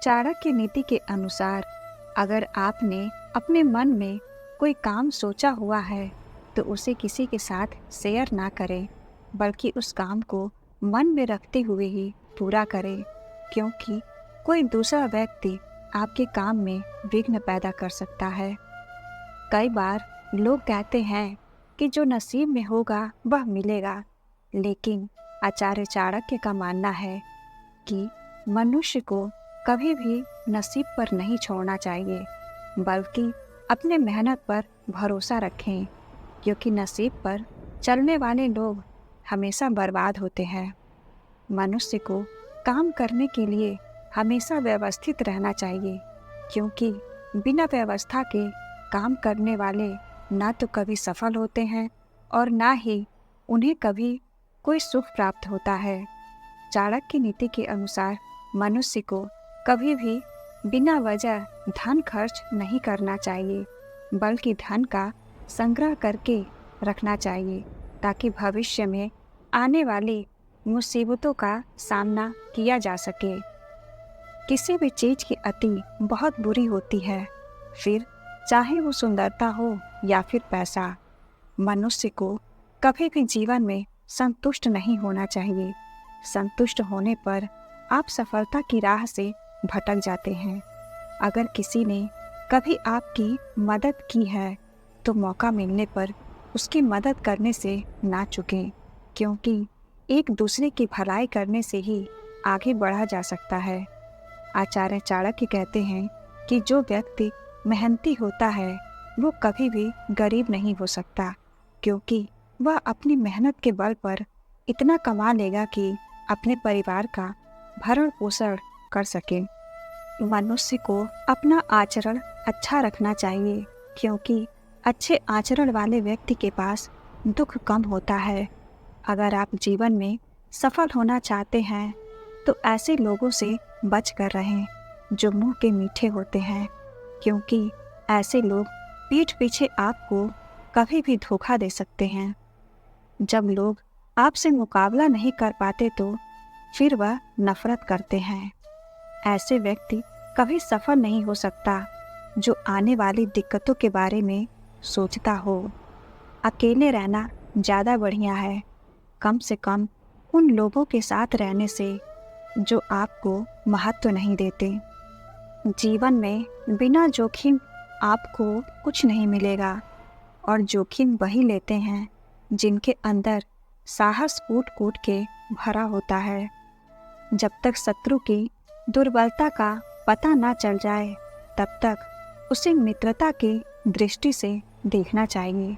चाणक्य नीति के अनुसार अगर आपने अपने मन में कोई काम सोचा हुआ है तो उसे किसी के साथ शेयर ना करें, बल्कि उस काम को मन में रखते हुए ही पूरा करें, क्योंकि कोई दूसरा व्यक्ति आपके काम में विघ्न पैदा कर सकता है। कई बार लोग कहते हैं कि जो नसीब में होगा वह मिलेगा, लेकिन आचार्य चाणक्य का मानना है कि मनुष्य को कभी भी नसीब पर नहीं छोड़ना चाहिए, बल्कि अपने मेहनत पर भरोसा रखें, क्योंकि नसीब पर चलने वाले लोग हमेशा बर्बाद होते हैं। मनुष्य को काम करने के लिए हमेशा व्यवस्थित रहना चाहिए, क्योंकि बिना व्यवस्था के काम करने वाले ना तो कभी सफल होते हैं और ना ही उन्हें कभी कोई सुख प्राप्त होता है। चाणक्य नीति के अनुसार मनुष्य को कभी भी बिना वजह धन खर्च नहीं करना चाहिए, बल्कि धन का संग्रह करके रखना चाहिए, ताकि भविष्य में आने वाली मुसीबतों का सामना किया जा सके। किसी भी चीज़ की अति बहुत बुरी होती है, फिर चाहे वो सुंदरता हो या फिर पैसा। मनुष्य को कभी भी जीवन में संतुष्ट नहीं होना चाहिए। संतुष्ट होने पर आप सफलता की राह से भटक जाते हैं। अगर किसी ने कभी आपकी मदद की है तो मौका मिलने पर उसकी मदद करने से ना चूकें, क्योंकि एक दूसरे की भलाई करने से ही आगे बढ़ा जा सकता है। आचार्य चाणक्य कहते हैं कि जो व्यक्ति मेहनती होता है वो कभी भी गरीब नहीं हो सकता, क्योंकि वह अपनी मेहनत के बल पर इतना कमा लेगा कि अपने परिवार का भरण पोषण कर सके। मनुष्य को अपना आचरण अच्छा रखना चाहिए, क्योंकि अच्छे आचरण वाले व्यक्ति के पास दुख कम होता है। अगर आप जीवन में सफल होना चाहते हैं तो ऐसे लोगों से बच कर रहें जो मुंह के मीठे होते हैं, क्योंकि ऐसे लोग पीठ पीछे आपको कभी भी धोखा दे सकते हैं। जब लोग आपसे मुकाबला नहीं कर पाते तो फिर वह नफरत करते हैं। ऐसे व्यक्ति कभी सफल नहीं हो सकता जो आने वाली दिक्कतों के बारे में सोचता हो। अकेले रहना ज़्यादा बढ़िया है, कम से कम उन लोगों के साथ रहने से जो आपको महत्व नहीं देते। जीवन में बिना जोखिम आपको कुछ नहीं मिलेगा, और जोखिम वही लेते हैं जिनके अंदर साहस कूट कूट के भरा होता है। जब तक शत्रु की दुर्बलता का पता ना चल जाए तब तक उसे मित्रता की दृष्टि से देखना चाहिए।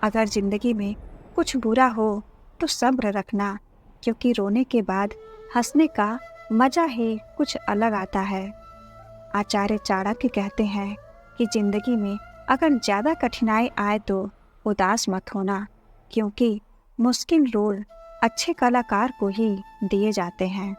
अगर जिंदगी में कुछ बुरा हो तो सब्र रखना, क्योंकि रोने के बाद हंसने का मजा ही कुछ अलग आता है। आचार्य चाणक्य कहते हैं कि जिंदगी में अगर ज़्यादा कठिनाई आए तो उदास मत होना, क्योंकि मुश्किल रोल अच्छे कलाकार को ही दिए जाते हैं।